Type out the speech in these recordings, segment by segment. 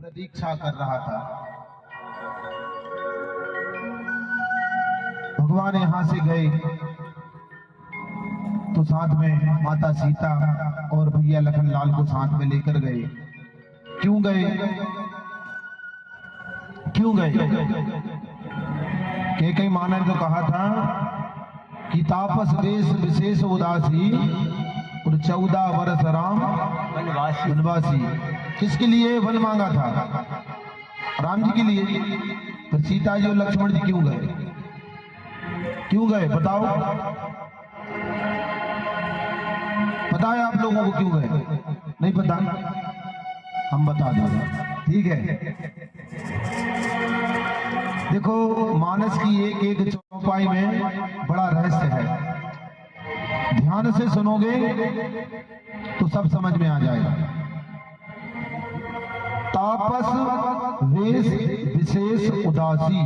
प्रतीक्षा कर रहा था। भगवान यहां से गए तो साथ में माता सीता और भैया लखन लाल को साथ में लेकर गए। क्यों गए? क्यों गए? कई माँ ने तो कहा था कि तापस वेश विशेष उदासी और 14 वर्ष राम वनवासी। किसके लिए वन मांगा था? राम जी के लिए। तो सीता जी और लक्ष्मण जी क्यों गए? क्यों गए बताओ? पता है आप लोगों को क्यों गए? नहीं पता? हम बता देंगे, ठीक है। देखो, मानस की एक एक चौपाई में बड़ा रहस्य है। ध्यान से सुनोगे तो सब समझ में आ जाएगा। तापस वेश विशेष उदासी,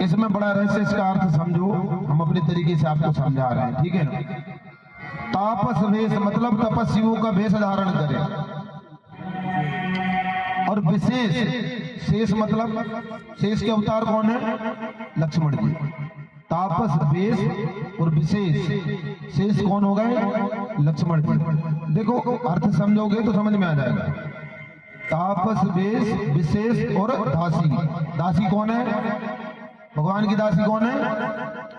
इसमें बड़ा रहस्य। इसका अर्थ समझो, हम अपने तरीके से आपको समझा रहे हैं, ठीक है ना। तापस वेश मतलब तपस्वियों का वेश धारण करे, और विशेष शेष मतलब शेष के अवतार कौन है? लक्ष्मण जी। तापस वेश और विशेष शेष कौन हो गए? लक्ष्मण जी। देखो, अर्थ समझोगे तो समझ में आ जाएगा। तापस वेश विशेष और दासी। दासी कौन है? भगवान की दासी कौन है?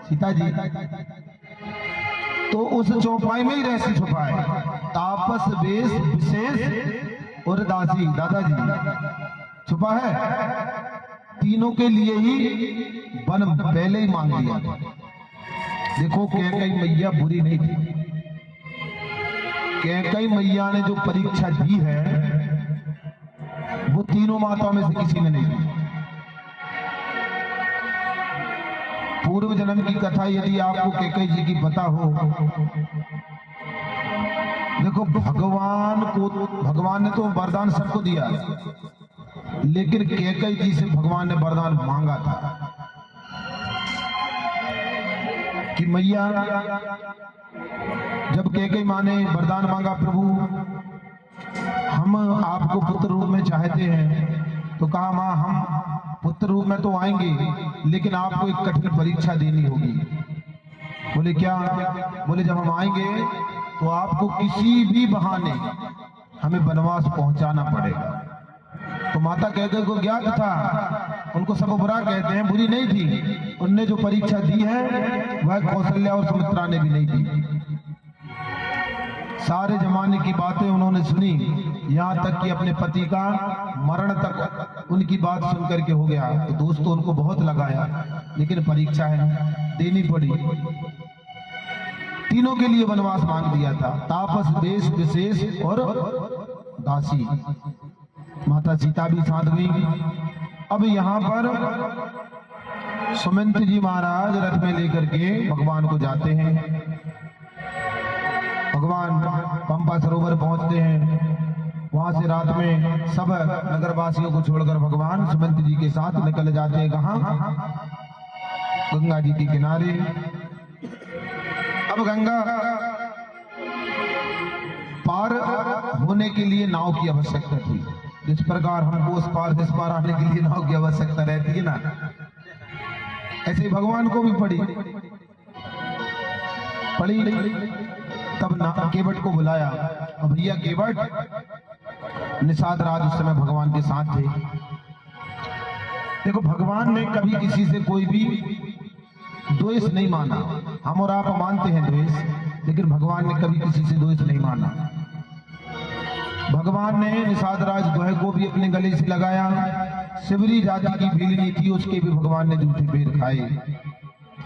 सीता जी। तो उस चौपाई में ही रहस्य छुपा है। तापस वेश विशेष और दासी, दादाजी छुपा है। तीनों के लिए ही वन पहले ही मांग लिया। देखो, कैकेयी मैया बुरी नहीं थी। कैकेयी मैया ने जो परीक्षा दी है वो तीनों माताओं में से किसी ने नहीं दी। पूर्व जन्म की कथा यदि आपको कैकेयी जी की पता हो, देखो, भगवान ने तो वरदान सबको दिया, लेकिन कैकेयी जी से भगवान ने वरदान मांगा था कि मैया, जब कैकेयी मां ने वरदान मांगा, प्रभु हम आपको पुत्र रूप में चाहते हैं, तो कहा मां हम पुत्र रूप में तो आएंगे, लेकिन आपको एक कठिन परीक्षा देनी होगी। बोले क्या? बोले जब हम आएंगे तो आपको किसी भी बहाने हमें वनवास पहुंचाना पड़ेगा। तो माता कैकेयी को ज्ञात था, उनको सब बुरा कहते हैं, बुरी नहीं थी। उनने जो परीक्षा दी है वह कौशल्या और सुमित्रा ने भी नहीं दी। सारे जमाने की बातें उन्होंने सुनी, यहाँ तक कि अपने पति का मरण तक उनकी बात सुन करके हो गया। तो दोस्तों उनको बहुत लगाया, लेकिन परीक्षा है, देनी पड़ी। तीनों के लिए वनवास मांग दिया था। तापस वेश विशेष और दासी। माता सीता भी साथ गई। अब यहाँ पर सुमंत जी महाराज रथ में लेकर के भगवान को जाते हैं। भगवान पंपा सरोवर पहुंचते हैं। वहां से रात में सब नगरवासियों को छोड़कर भगवान सुमंत जी के साथ निकल जाते हैं। कहां? गंगा जी के किनारे। अब गंगा पार होने के लिए नाव की आवश्यकता थी। जिस प्रकार हमको उस पार से इस पार आने के लिए नाव की आवश्यकता रहती है ना, ऐसे भगवान को भी पड़ी। तब केवट को बुलाया। अब भैया केवट, निषाद राज उस समय भगवान के साथ थे। देखो, भगवान ने कभी किसी से कोई भी द्वेष नहीं माना। हम और आप मानते हैं द्वेष, लेकिन भगवान ने कभी किसी से द्वेष नहीं माना। भगवान ने निषाद राज द्वय को भी अपने गले से लगाया। शिवरी जाति की भीलनी थी, उसके भी भगवान ने जूठे पैर खाए।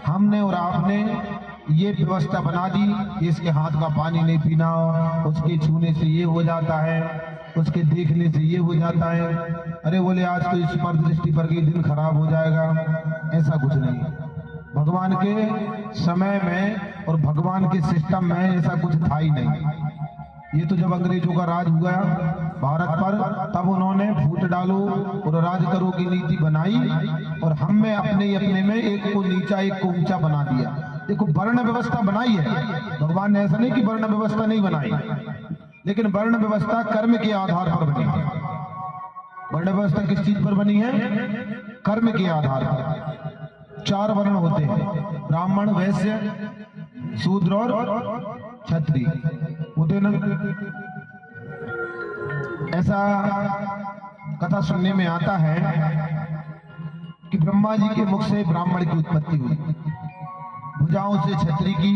हमने और आपने ये व्यवस्था बना दी कि इसके हाथ का पानी नहीं पीना, उसके छूने से ये हो जाता है, उसके देखने से ये हो जाता है। अरे बोले आज तो इस पर दृष्टि पर के दिन खराब हो जाएगा, ऐसा कुछ नहीं। भगवान के समय में और भगवान के सिस्टम में ऐसा कुछ था ही नहीं। ये तो जब अंग्रेजों का राज हुआ भारत पर, तब उन्होंने फूट डालो और राज करो की नीति बनाई, और हम में अपने में एक को नीचा एक को ऊंचा बना दिया। देखो, वर्ण व्यवस्था बनाई है भगवान ने, ऐसा नहीं कि वर्ण व्यवस्था नहीं बनाई, लेकिन वर्ण व्यवस्था कर्म के आधार पर बनी है। वर्ण व्यवस्था किस चीज पर बनी है? कर्म के आधार पर। 4 वर्ण होते हैं, ब्राह्मण, वैश्य, शूद्र और क्षत्रिय होते ना। ऐसा कथा सुनने में आता है कि ब्रह्मा जी के मुख से ब्राह्मण की उत्पत्ति हुई, भुजाओं से क्षत्रिय की,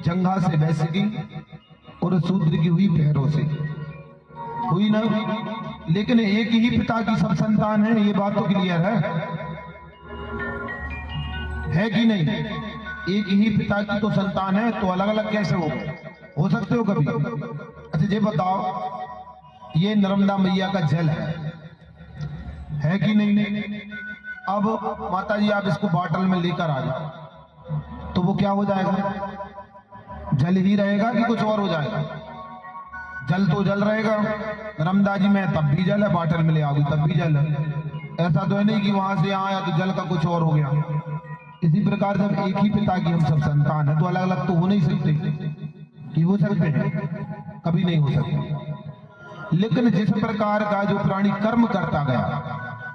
जंघा से वैश्य की और शूद्र की हुई पैरों से। हुई ना? लेकिन एक ही पिता की सब संतान है, ये बात तो क्लियर है कि नहीं? एक ही पिता की तो संतान है, तो अलग अलग कैसे हो सकते हो कभी? अच्छा ये बताओ, ये नर्मदा मैया का जल है कि नहीं? अब माता जी आप इसको बॉटल में लेकर आ जाओ तो वो क्या हो जाएगा? जल ही रहेगा कि कुछ और हो जाएगा? जल तो जल रहेगा। नर्मदा जी में तब भी जल है, बॉटल में ले आओगी तब भी जल है। ऐसा तो है नहीं कि वहां से आया तो जल का कुछ और हो गया। इसी प्रकार जब एक ही पिता की हम सब संतान है तो अलग अलग तो हो नहीं सकते। कि हो सकते हैं? कभी नहीं हो सकते। लेकिन जिस प्रकार का जो प्राणी कर्म करता गया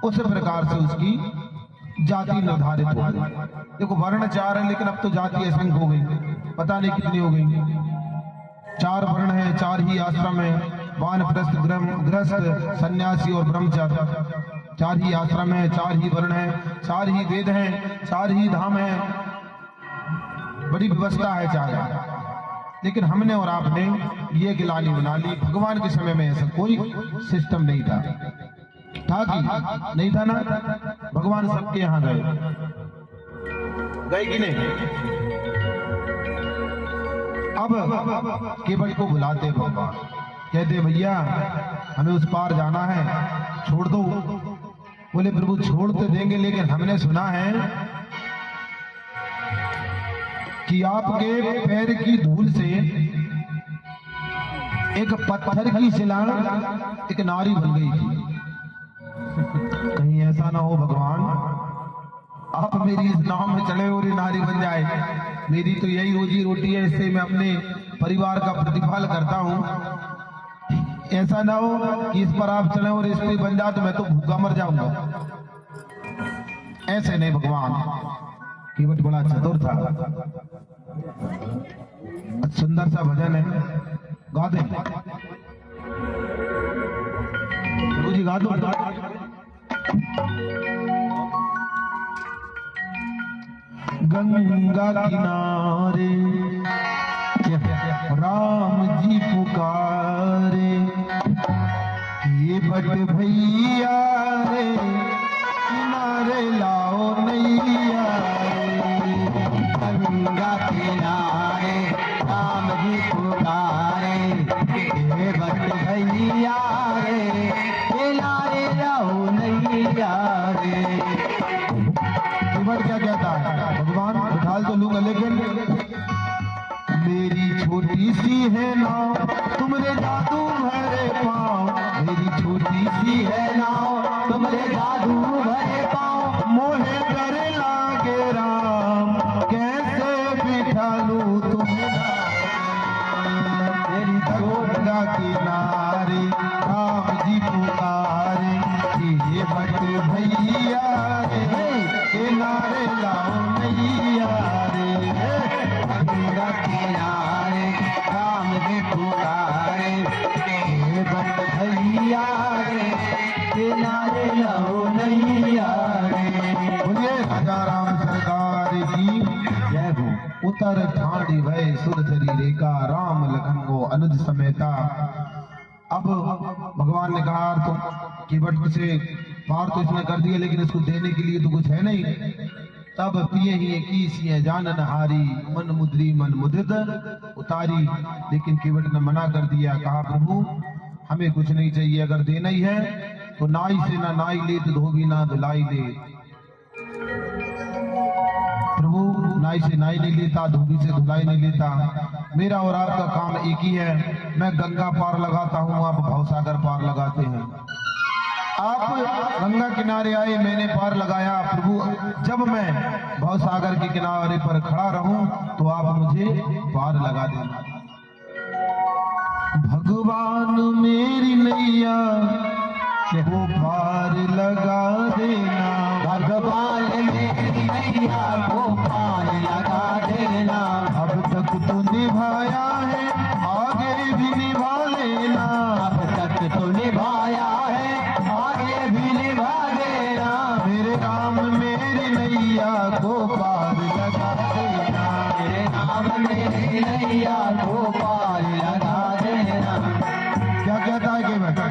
उस प्रकार से उसकी जाति निर्धारित हो गई। देखो वर्ण 4 है लेकिन अब तो जाति असंख्य हो गई, पता नहीं कितनी हो गई। 4 वर्ण है, 4 ही आश्रम है, वानप्रस्थ, गृहस्थ, सन्यासी और ब्रह्मचारी। 4 ही आश्रम है, 4 ही वर्ण है, 4 ही वेद हैं, 4 ही धाम है, बड़ी व्यवस्था है 4। लेकिन हमने और आपने ये गिलानी बना ली। भगवान के समय में ऐसा कोई सिस्टम नहीं था कि नहीं था ना? भगवान सबके यहाँ गए कि नहीं? अब केवट को बुलाते भगवान, कहते भैया हमें उस पार जाना है, छोड़ दो। बोले प्रभु छोड़ तो देंगे, लेकिन हमने सुना है कि आपके पैर की धूल से एक पत्थर की शिला एक नारी बन गई थी। कहीं ऐसा ना हो भगवान आप मेरी इस नाव में चढ़े और ये नारी बन जाए। मेरी तो यही रोजी रोटी है, इससे मैं अपने परिवार का प्रतिपाल करता हूं। ऐसा ना हो कि इस पर आप चले और इस पर बन जाए तो मैं तो भूखा मर जाऊंगा। ऐसे नहीं भगवान। केवट बड़ा चतुर था। सुंदर सा भजन है, गा दे जी, गा दो। गंगा किनारे राम जी पुकारे, ये बट भैया रे किनारे लाओ नैया रे। गंगा किनारे राम जी पुकारे, ये बट भैया रे किनारे लाओ नैया रे। क्या कहता है भगवान? उठाल तो लूंगा लेकिन मेरी छोटी सी है नाव तुमरे जादू भरे पाँव, मेरी छोटी सी है नाव तुमरे जादू भरे पाँव, मोहे करे लागे राम कैसे बिठा लूं तुम्हें। मेरी गंगा किनारे राम जी पुकारे, ये बट भैया रे किनारे लाओ नैया रे। गंगा किनारे राम जी पुकारे, ये बट भैया रे किनारे लाओ नैया रे। बोलिए राजा राम सरकार की जय हो। उतर ठाड़ी भय सुरधरी रेखा, राम लखन को अनुज समेता। अब भगवान ने कहा तो केवट से पार तो इसने कर दिया, लेकिन इसको देने के लिए तो कुछ है नहीं। तब पिए ही की जानन हारी, मन मुद्री मन मुदित उतारी। लेकिन केवट ने मना कर दिया, कहा प्रभु हमें कुछ नहीं चाहिए, अगर देना ही है तो नाई से ना नाई ले तो धोबी ना धुलाई ले। प्रभु नाई से नाई नहीं लेता, धोबी से धुलाई नहीं लेता। मेरा और आपका काम एक ही है, मैं गंगा पार लगाता हूँ, आप भवसागर पार लगाते हैं। आप गंगा किनारे आए, मैंने पार लगाया। प्रभु जब मैं भवसागर के किनारे पर खड़ा रहूं तो आप मुझे पार लगा देना। भगवान मेरी नैया वो पार लगा देना। भगवान मेरी नैया को पार लगा देना। अब तक तो निभाया है, आगे भी निभा लेना। अब तक तो निभाया है, आगे भी निभा देना। मेरे राम मेरी नैया को पार लगा देना। मेरे नाम मेरी नैया को पार लगा देना। क्या कहता है कि बेटा,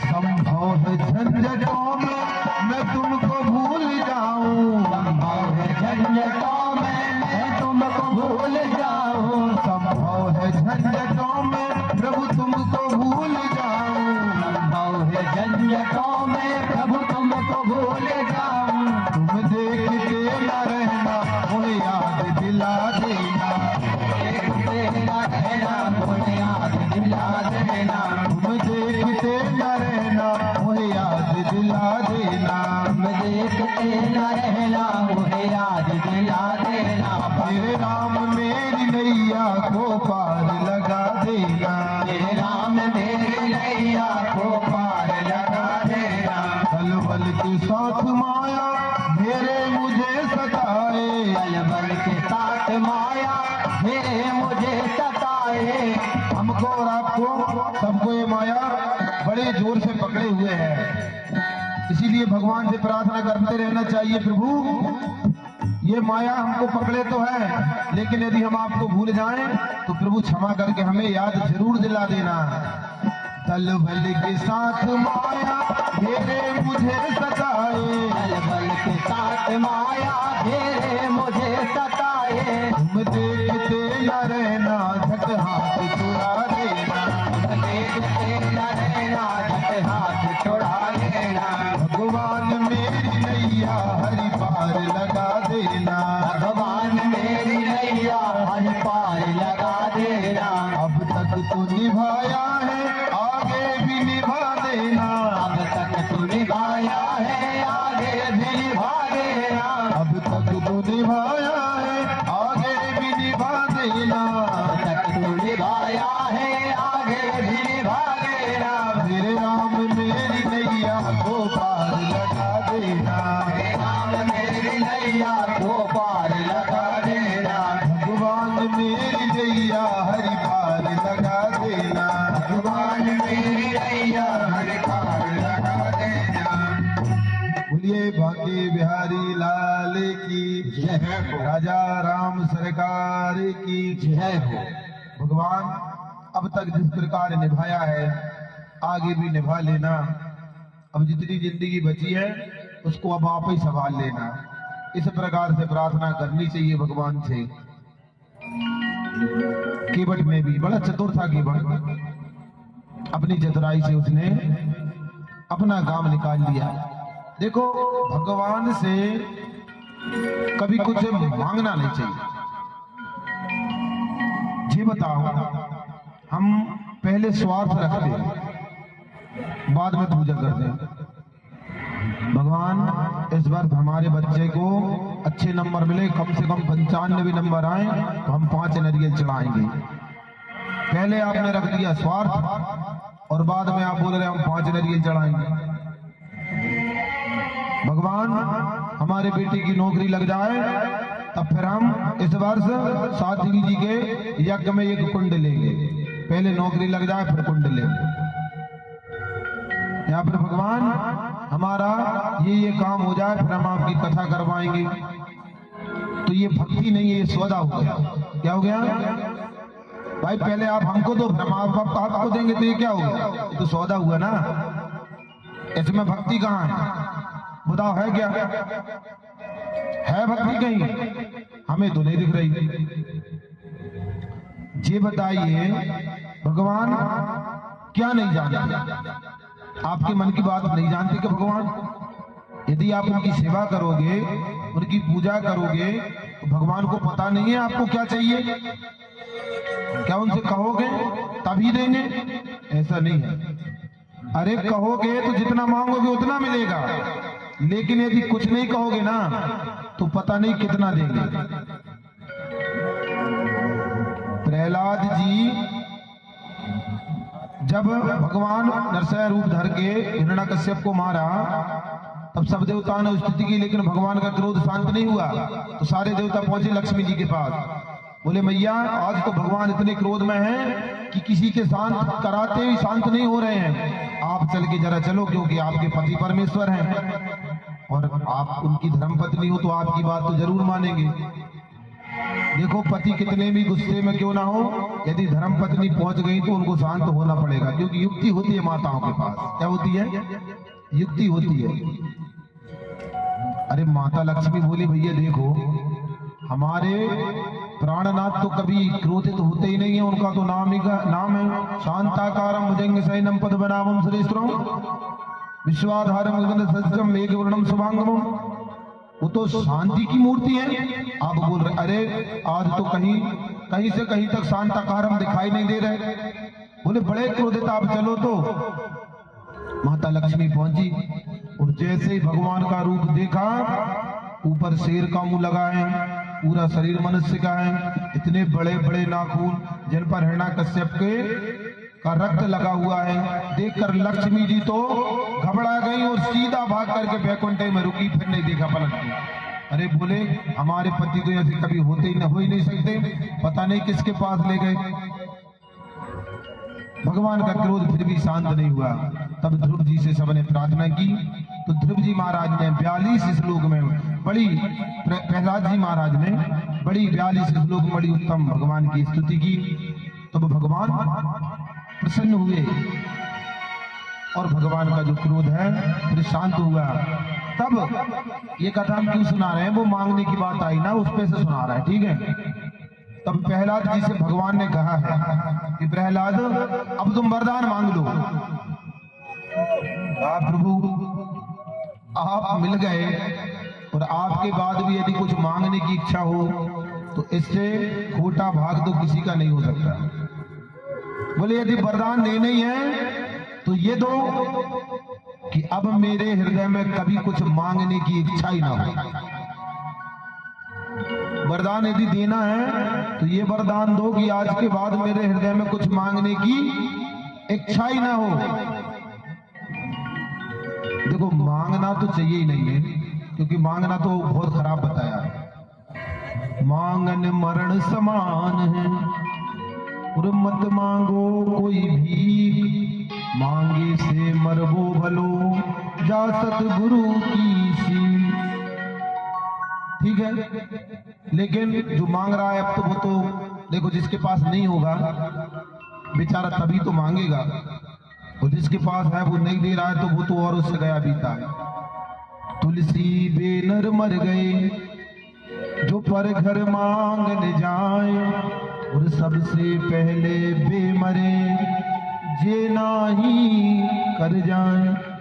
संभव है झंझटों में मैं तुमको भूल जाऊं। संभव है झंझटों में मैं तुमको भूल जाऊं। संभव है झंझटों में प्रभु तुमको भूल जाऊं। संभव है झंझटों में प्रभु तुमको भूल जाऊं। तुम देखते न रहना, मुझे याद दिला देना। देखते न रहना, मुझे याद दिला देना। तुम देखते न रहना, मुझे याद दिला देना। तुम देखते न रहना, मुझे याद दिला देना। मेरे राम मेरी नैया को पार लगा देना। मेरे राम मेरी नैया को पार लगा देना। बल बल के साथ माया घेरे मुझे सताए। बल बल के साथ माया मेरे मुझे सताए। हमको और आपको सबको ये माया बड़े जोर से पकड़े हुए है। इसीलिए भगवान से प्रार्थना करते रहना चाहिए, प्रभु ये माया हमको पकड़े तो है, लेकिन यदि हम आपको भूल जाएं तो प्रभु क्षमा करके हमें याद जरूर दिला देना। दल बल के साथ माया घेरे मुझे सताए। बल बल के साथ माया घेरे मुझे सताए। तुम देखते न रहना, झट हाथ छुड़ा देना। देखते न रहना, झट हाथ छुड़ा लेना। भगवान मेरी नैया हरि पार लगा देना। भगवान मेरी नैया हर पार लगा देना। अब तक तो निभाया है, आगे भी निभा देना। अब तक तो निभाया है, आगे भी निभा देना। अब तक तो निभाया है, आगे भी निभा देना। अब तक तो निभाया है, आगे भी निभा देना। मेरे राम मेरी नैया को पार लगा देना। मेरे राम मेरी नैया को पार लगा देना। भगवान मेरी नैया हरि पार लगा देना। भगवान मेरी नैया हर पार लगा देना। बोलिए भाग्य बिहारी लाल की जय हो, राजा राम सरकार की जय हो। भगवान अब तक जिस प्रकार निभाया है, आगे भी निभा लेना। अब जितनी जिंदगी बची है उसको अब आप ही संभाल लेना। इस प्रकार से प्रार्थना करनी चाहिए भगवान से। केवट में भी बड़ा चतुर था केवट, अपनी चतुराई से उसने अपना काम निकाल लिया। देखो भगवान से कभी कुछ मांगना नहीं चाहिए। जी बताओ, हम पहले स्वार्थ रखते हैं, बाद में पूजा करते हैं। भगवान इस बार हमारे बच्चे को अच्छे नंबर मिले, कम से कम 95 नंबर आए तो हम 5 नारियल चढ़ाएंगे। पहले आपने रख दिया स्वार्थ और बाद में आप बोल रहे हम 5 नारियल चढ़ाएंगे। भगवान हमारे बेटे की नौकरी लग जाए तब फिर हम इस वर्ष साध्वी जी के यज्ञ में एक कुंड लेंगे। पहले नौकरी लग जाए फिर कुंड लेंगे। या फिर भगवान हमारा ये काम हो जाए फिर हम आपकी कथा करवाएंगे। तो ये भक्ति नहीं है, ये सौदा हो गया। क्या हो गया भाई? पहले आप हमको दो, फिर हम आपको देंगे, तो ये क्या हो गया? ये तो सौदा हुआ ना। इसमें भक्ति कहाँ है? बताओ है क्या? है भक्ति कहीं? हमें तो नहीं दिख रही। ये बताइए भगवान क्या नहीं जानते? आपके मन की बात नहीं जानते कि भगवान? यदि आप उनकी सेवा करोगे, उनकी पूजा करोगे, तो भगवान को पता नहीं है आपको क्या चाहिए? क्या उनसे कहोगे तभी देंगे? ऐसा नहीं है। अरे कहोगे तो जितना मांगोगे उतना मिलेगा, लेकिन यदि कुछ नहीं कहोगे ना तो पता नहीं कितना देंगे। प्रहलाद जी जब भगवान नरसिंह रूप धर के हिरण्यकश्यप को मारा तब सब देवताओं ने स्तुति की, लेकिन भगवान का क्रोध शांत नहीं हुआ। तो सारे देवता पहुंचे लक्ष्मी जी के पास, बोले मैया आज तो भगवान इतने क्रोध में हैं कि किसी के शांत कराते ही शांत नहीं हो रहे हैं, आप चल के जरा चलो, क्योंकि आपके पति परमेश्वर हैं और आप उनकी धर्मपत्नी हो तो आपकी बात तो जरूर मानेंगे। देखो पति कितने भी गुस्से में क्यों ना हो, यदि धर्मपत्नी पहुंच गई तो उनको शांत होना पड़ेगा, क्योंकि युक्ति होती है माताओं के पास। क्या होती है? युक्ति होती है। अरे माता लक्ष्मी बोली भैया देखो हमारे प्राणनाथ तो कभी क्रोधित होते ही नहीं है, उनका तो नाम है शांताकारम भुजंग शयनम पद्मनाभम सुरेश्वरम विश्वाधारम गगन सज्जम मेघवर्णम शुभांगमम, वो तो शांति की मूर्ति है। आप बोल रहे अरे आज तो कहीं से कहीं तक शांताकारम दिखाई नहीं दे रहे, बोले बड़े क्रोधित आप चलो। तो माता लक्ष्मी पहुंची और जैसे ही भगवान का रूप देखा, ऊपर शेर का मुंह लगा है, पूरा शरीर मनुष्य का है, इतने बड़े बड़े नाखून जिन पर हिरण्यकश्यप का रक्त लगा हुआ है, देखकर लक्ष्मी जी तो घबरा गई और सीधा भाग करके बैकुंठे में रुकी, फिर नहीं देखा पलट के। अरे बोले हमारे पति तो ऐसे कभी हो ही नहीं सकते, पता नहीं किसके पास ले गए। भगवान का क्रोध फिर भी शांत नहीं हुआ। तब ध्रुव जी से सबने प्रार्थना की, तो ध्रुव जी महाराज ने 42 श्लोक में बड़ी, प्रहलाद जी महाराज ने बड़ी 42 श्लोक में बड़ी उत्तम भगवान की स्तुति की। तब भगवान प्रसन्न हुए और भगवान का जो क्रोध है फिर शांत हुआ। तब ये कथा हम क्यों सुना रहे हैं, वो मांगने की बात आई ना, उस पे से सुना रहा है, ठीक है। तब प्रहलाद जी से भगवान ने कहा है कि प्रहलाद अब तुम वरदान मांग लो। प्रभु आप मिल गए और आपके बाद भी यदि कुछ मांगने की इच्छा हो तो इससे खोटा भाग तो किसी का नहीं हो सकता। बोले यदि वरदान देना ही है तो ये दो कि अब मेरे हृदय में कभी कुछ मांगने की इच्छा ही ना हो। वरदान यदि देना है तो ये वरदान दो कि आज के बाद मेरे हृदय में कुछ मांगने की इच्छा ही ना हो। देखो मांगना तो चाहिए ही नहीं है, क्योंकि मांगना तो बहुत खराब बताया है। मांगन मरण समान है और मत मांगो कोई भी, मांगे से मरबो भलो जा सतगुरु की सी। ठीक है, लेकिन जो मांग रहा है अब तो वो तो देखो जिसके पास नहीं होगा बेचारा तभी तो मांगेगा, और जिसके पास है वो नहीं दे रहा है तो वो तो और उससे गया बीता है। तुलसी बेनर मर गए जो पर घर मांगने जाए, और सबसे पहले बेमरे जे नाही कर जाए।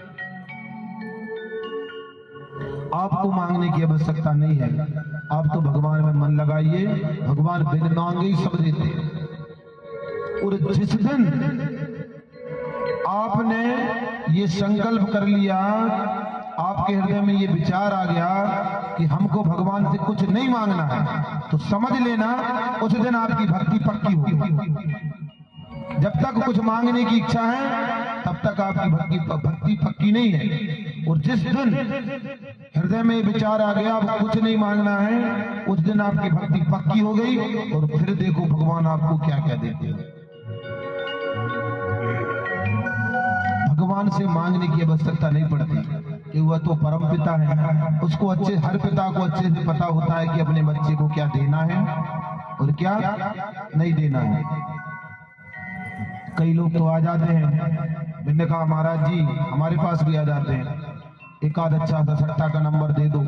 आपको मांगने की आवश्यकता नहीं है, आप तो भगवान में मन लगाइए, भगवान बिन मांगे ही सब देते हैं। और जिस दिन आपने ये संकल्प कर लिया, आपके हृदय में ये विचार आ गया कि हमको भगवान से कुछ नहीं मांगना है, तो समझ लेना उस दिन आपकी भक्ति पक्की होगी। जब तक कुछ मांगने की इच्छा है तब तक आपकी भक्ति पक्की नहीं है। और जिस दिन हृदय में विचार आ गया अब कुछ नहीं मांगना है, उस दिन आपकी भक्ति पक्की हो गई, और फिर देखो भगवान आपको क्या क्या देते हैं। भगवान से मांगने की आवश्यकता नहीं पड़ती कि वह तो परम पिता है, उसको हर पिता को अच्छे से पता होता है कि अपने बच्चे को क्या देना है और क्या नहीं देना है। कई लोग तो आ जाते हैं, मैंने कहा महाराज जी हमारे पास भी आ जाते हैं, एक आध अच्छा सा सट्टा का नंबर दे दो।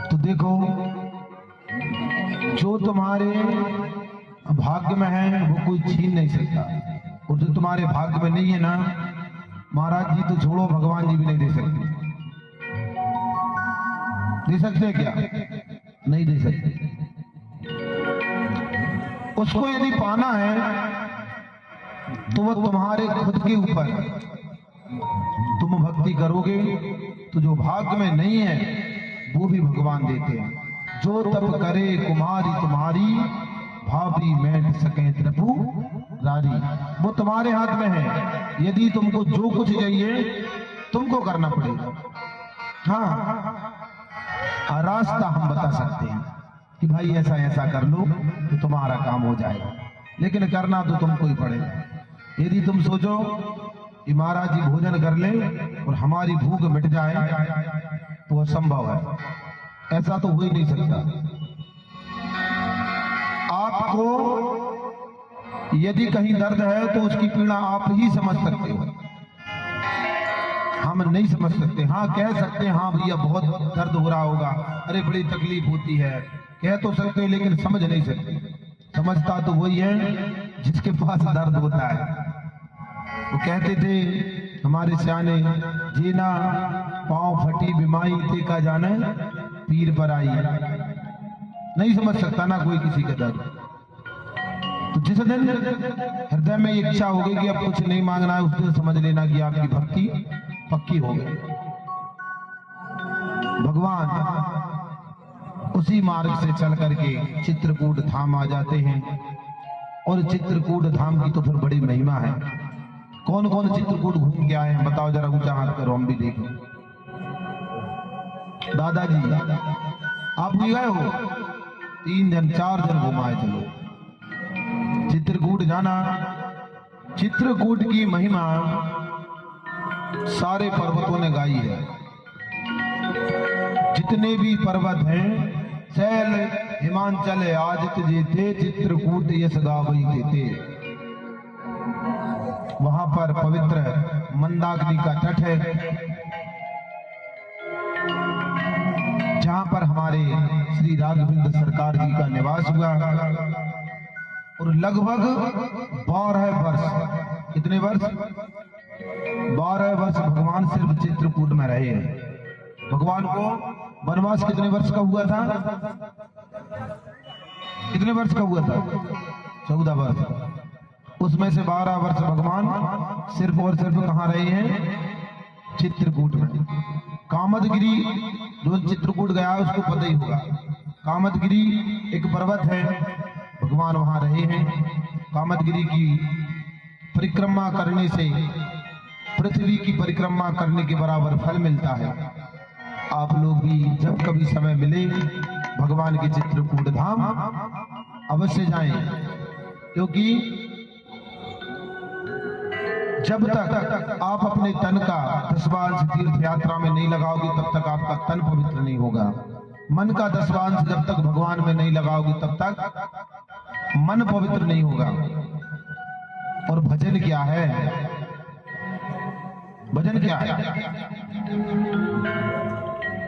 तो देखो जो तुम्हारे भाग्य में है वो कोई छीन नहीं सकता, और जो तुम्हारे भाग्य में नहीं है ना, महाराज जी तो छोड़ो भगवान जी भी नहीं दे सकते। दे सकते क्या? नहीं दे सकते। उसको यदि पाना है तो वह तुम्हारे खुद के ऊपर, तुम भक्ति करोगे तो जो भाग्य में नहीं है वो भी भगवान देते हैं। जो तप करे कुमारी तुम्हारी, भाभी मैट सके प्रभु रारी, वो तुम्हारे हाथ में है। यदि तुमको जो कुछ चाहिए तुमको करना पड़ेगा। हाँ, रास्ता हम बता सकते हैं कि भाई ऐसा ऐसा कर लो तो तुम्हारा काम हो जाएगा, लेकिन करना तो तुमको ही पड़ेगा। यदि तुम सोचो कि महाराज जी भोजन कर ले और हमारी भूख मिट जाए तो असंभव है, ऐसा तो हो ही नहीं सकता। आपको यदि कहीं दर्द है तो उसकी पीड़ा आप ही समझ सकते हो, हम नहीं समझ सकते। हाँ, कह सकते हैं हाँ भैया बहुत दर्द हो रहा होगा, अरे बड़ी तकलीफ होती है, कह तो सकते हैं लेकिन समझ नहीं सकते। समझता तो वही है जिसके पास दर्द होता है। वो कहते थे हमारे सियाने, जीना पांव फटी बीमारी ते का जाने पीर पर आई। नहीं समझ सकता ना कोई किसी का दर्द। तो जिस दिन हृदय में इच्छा होगी कि अब कुछ नहीं मांगना है, उस दिन समझ लेना कि आपकी भक्ति पक्की हो गई। भगवान उसी मार्ग से चल करके चित्रकूट धाम आ जाते हैं, और चित्रकूट धाम की तो फिर बड़ी महिमा है। कौन कौन चित्रकूट घूम के आए हैं बताओ जरा, ऊंचा हाथ करो हम भी देखें। दादाजी आप भी गए हो? 3 दिन 4 दिन घुमाए। चलो चित्रकूट जाना। चित्रकूट की महिमा सारे पर्वतों ने गाई है। जितने भी पर्वत हैं, शैल हिमांचल आदित्य जेते, चित्रकूट यश गावई देते। वहां पर पवित्र मंदाकिनी का तट है, जहां पर हमारे श्री राघवेंद्र सरकार जी का निवास हुआ। और लगभग 12 वर्ष, कितने वर्ष? 12 वर्ष भगवान सिर्फ चित्रकूट में रहे हैं। भगवान को वनवास कितने वर्ष का हुआ था? कितने वर्ष का हुआ था? 14 वर्ष। उसमें से 12 वर्ष भगवान सिर्फ और सिर्फ कहां रहे हैं? चित्रकूट में। कामदगिरी, जो चित्रकूट गया है उसको पता ही होगा। कामदगिरी एक पर्वत है, भगवान वहां रहे हैं। कामदगिरी की परिक्रमा करने से पृथ्वी की परिक्रमा करने के बराबर फल मिलता है। आप लोग भी जब कभी समय मिले भगवान के चित्रकूट धाम अवश्य जाएं, क्योंकि जब तक आप अपने तन का 10 बांस तीर्थ यात्रा में नहीं लगाओगे तब तक आपका तन पवित्र नहीं होगा। मन का 10 बांस जब तक भगवान में नहीं लगाओगे तब तक मन पवित्र नहीं होगा। और भजन क्या है? भजन क्या है?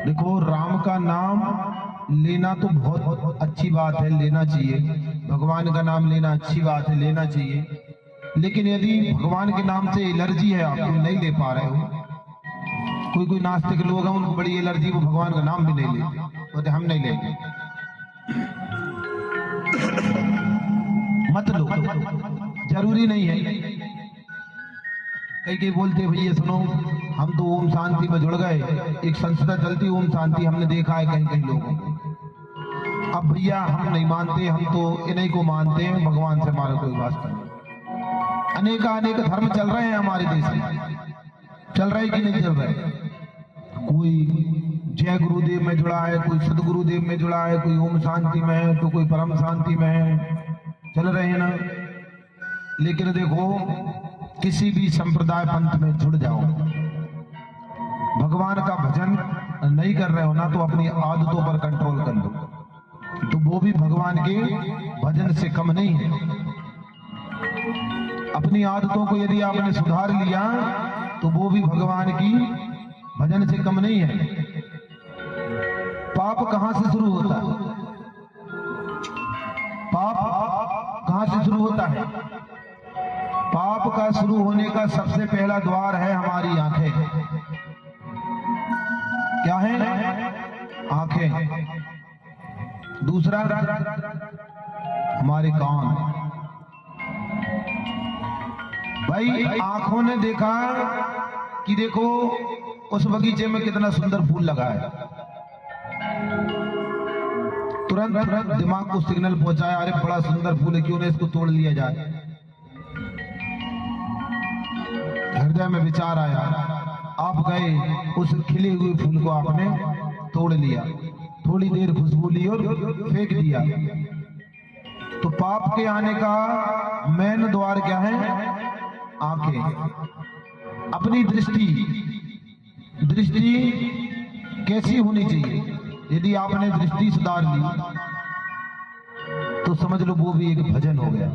देखो, राम का नाम लेना तो बहुत अच्छी बात है, लेना चाहिए। भगवान का नाम लेना अच्छी बात है, लेना चाहिए। लेकिन यदि भगवान के नाम से एलर्जी है, आप नहीं ले पा रहे हो, कोई नास्तिक लोग हैं उनको बड़ी एलर्जी, वो भगवान का नाम भी नहीं लेते, तो हम नहीं लेंगे। मत लो, जरूरी नहीं है। कई बोलते भैया सुनो, हम तो ओम शांति में जुड़ गए, एक संस्था चलती ओम शांति, हमने देखा है कहीं लोगों को। अब भैया हम नहीं मानते, हम तो इन्हीं को मानते हैं, भगवान से हमारा कोई वास्ता नहीं। अनेक धर्म चल रहे हैं हमारे देश में, चल रहे कि नहीं चल रहे? कोई जय गुरुदेव में जुड़ा है, कोई सदगुरुदेव में जुड़ा है, कोई ओम शांति में है, तो कोई परम शांति में है, चल रहे हैं ना। लेकिन देखो, किसी भी संप्रदाय पंथ में जुड़ जाओ, भगवान का भजन नहीं कर रहे हो ना, तो अपनी आदतों पर कंट्रोल कर लो, तो वो भी भगवान के भजन से कम नहीं है। अपनी आदतों को यदि आपने सुधार लिया तो वो भी भगवान की भजन से कम नहीं है। पाप कहां से शुरू होता है? पाप कहां से शुरू होता है? पाप का शुरू होने का सबसे पहला द्वार है हमारी आंखें। क्या है? आंखें। दूसरा हमारे कान। भाई आंखों ने देखा कि देखो उस बगीचे में कितना सुंदर फूल लगा है, तुरंत दिमाग को सिग्नल पहुंचाया, अरे बड़ा सुंदर फूल है, क्यों ना इसको तोड़ लिया जाए। हृदय में विचार आया, आप गए उस खिले हुए फूल को आपने तोड़ लिया, थोड़ी देर खुशबू ली और फेंक दिया। तो पाप के आने का मेन द्वार क्या है? आंखें। अपनी दृष्टि कैसी होनी चाहिए? यदि आपने दृष्टि सुधार ली तो समझ लो वो भी एक भजन हो गया।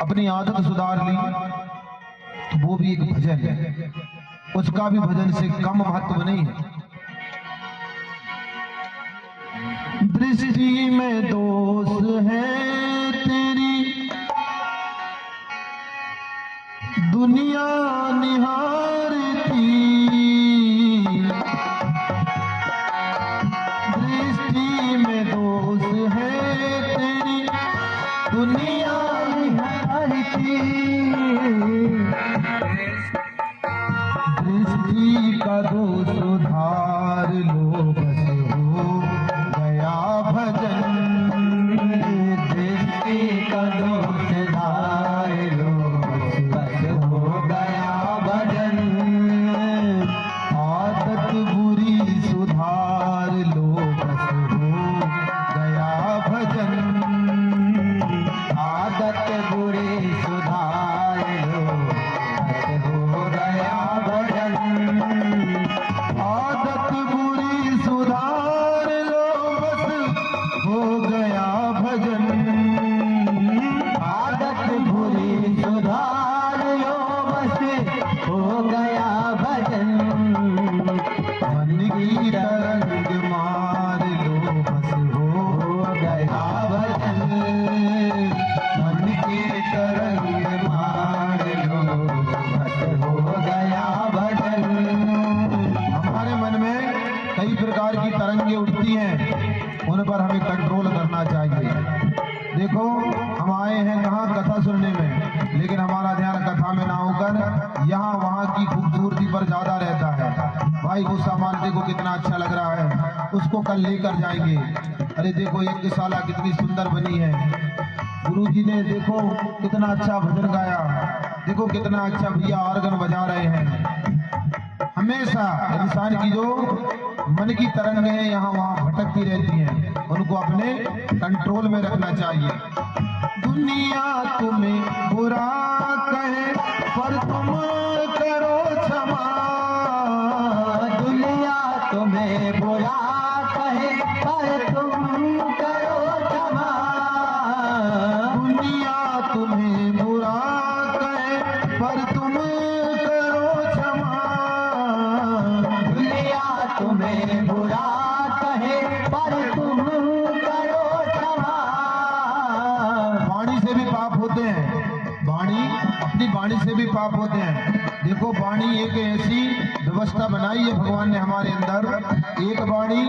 अपनी आदत सुधार ली तो वो भी एक भजन है, उसका भी भजन से कम महत्व नहीं है। दृष्टि में दोष है तेरी, दुनिया निहारती, दृष्टि में दोष है तेरी, दुनिया निहारती, दृष्टि का दोष सुधार लो बस हो गया भजन, दृष्टि का दोष सुधार लो बस हो गया भजन, आदत बुरी सुधार लो बस हो गया भजन, आदत बुरी सुधार लो बस हो गया भजन, आदत बुरी सुधार लो बस हो गया भजन, आदत बुरी सुधार लो बस हो गया भजन, मन की तरंग मार लो बस हो गया भजन, मन की तरंग मार लो बस हो गया भजन, हमारे मन में कई प्रकार की तरंगे उठती हैं, उन पर हमें कंट्रोल करना चाहिए। देखो हम आए हैं कहाँ? कथा सुनने में, लेकिन हमारा ध्यान कथा में ना होकर यहाँ वहाँ की खूबसूरती पर ज्यादा रहता है। भाई वो सामान देखो कितना अच्छा लग रहा है, उसको कल लेकर जाएंगे। अरे देखो यज्ञशाला कितनी सुंदर बनी है, गुरु जी ने देखो कितना अच्छा भजन गाया, देखो कितना अच्छा भैया ऑर्गन बजा रहे हैं। हमेशा इंसान की जो मन की तरंग है यहाँ वहाँ भटकती रहती हैं, उनको अपने कंट्रोल में रखना चाहिए। दुनिया तुम्हें बुरा कहे पर तुम करो क्षमा, दुनिया तुम्हें बुरा कहे पर तुम करो क्षमा, दुनिया तुम्हें बुरा कहे पर तुम करो क्षमा, दुनिया तुम्हें बुरा कहे पर तुम करो क्षमा, वाणी से भी पाप होते हैं, वाणी अपनी वाणी से भी पाप होते हैं। देखो वाणी एक ऐसी व्यवस्था बनाई है भगवान ने हमारे अंदर, एक वाणी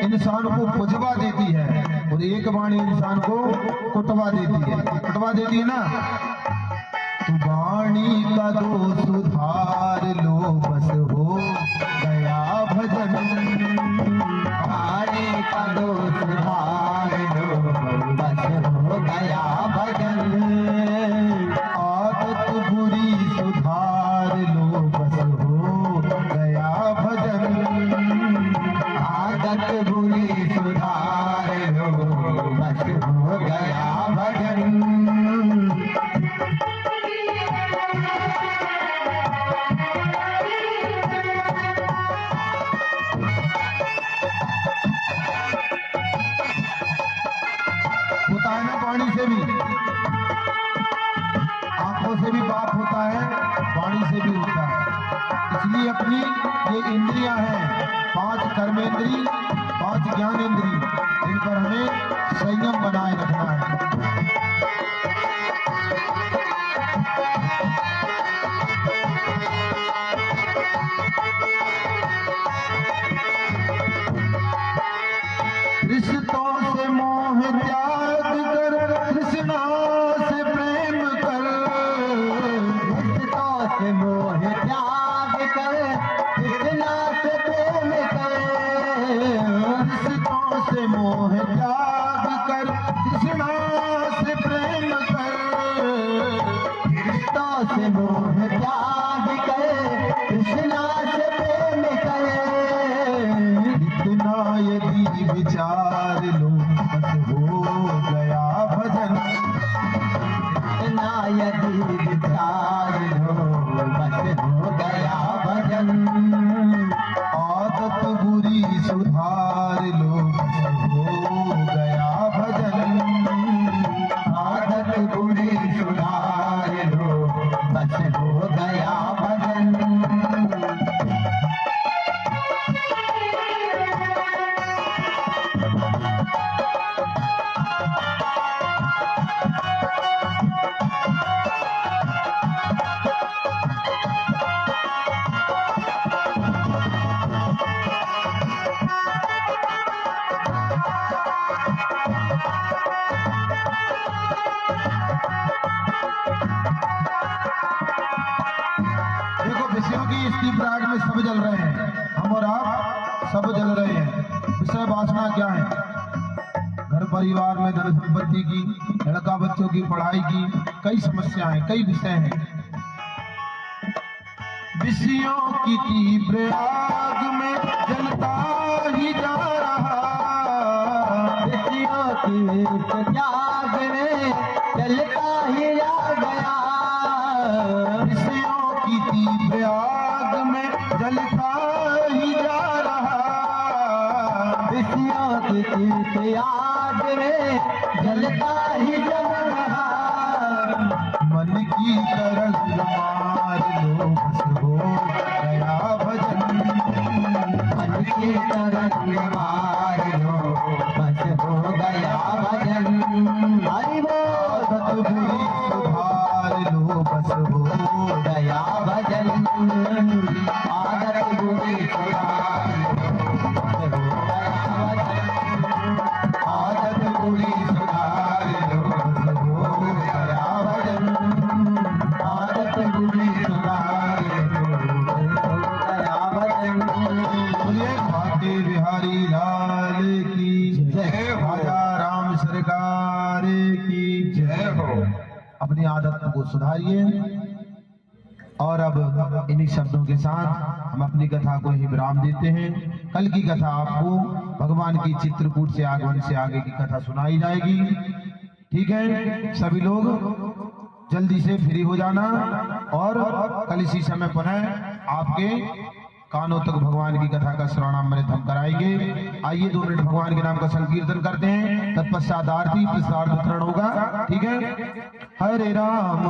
इंसान को पुजवा देती है और एक वाणी इंसान को कुटवा देती है, कुटवा देती है ना। तो वाणी का दोष सुधार लो बस हो गया भजन, वाणी का दोष सुधार लो बस हो गया भजन, आदत बुरी सुधार लो बस हो गया भजन, आदत बुरी सुधार लो बस हो गया भजन, होता है ना वाणी से भी, आंखों से भी पाप होता है, वाणी से भी होता है। इसलिए अपनी ये इंद्रियां हैं, 5 कर्मेंद्री, 5 ज्ञानेंद्री, इन पर हमें संयम बनाए रखना है। रिश्तों से मोह त्याग कर कृष्णा से प्रेम कर, रिश्तों से मोह त्याग कर कृष्णा से प्रेम कर, रिश्तों से मोह त्याग कर कृष्णा से प्रेम कर, रिश्तों से मोह त्याग विषयों की इस राग में सब जल रहे हैं, हम और आप सब जल रहे हैं। विषय वासना क्या है? घर परिवार में धन संपत्ति की, लड़का बच्चों की पढ़ाई की, कई समस्याएं, कई विषय हैं। विषयों की तीव्र आग में जलता ही जा रहा, विषयों की त्याग में जलता ही जा गया, विषयों की तीव्र आग में जलता ही जा रहा, विषयों की त्याग में जलता ही जा रहा। मन की तरंग मार लो बस हो गया भजन, मन की तरंग मार लो बस हो गया भजन। हरि बोल आदत बुरी सुधार लो बस हो गया भजन, आदत बुरी सुधार लो, बस हो गया भजन, आदत बुरी सुधार लो बस हो गया भजन, आदत बुरी सुधार लो, बस हो गया भजन। बोलिए भाटे बिहारी लाल की जय, राजा राम सरकार की जय हो। अपनी आदत को सुधारिए। और अब इन्हीं शब्दों के साथ हम अपनी कथा को ही विराम देते हैं। कल की कथा आपको भगवान की चित्रकूट से आगमन से आगे की कथा सुनाई जाएगी। ठीक है, सभी लोग जल्दी से फ्री हो जाना और कल इसी समय पुनः आपके कानों तक भगवान की कथा का श्रवणामृत हम कराएंगे। आइए 2 मिनट भगवान के नाम का संकीर्तन करते हैं, तत्पश्चात आरती प्रसाद वितरण होगा। ठीक है, हरे राम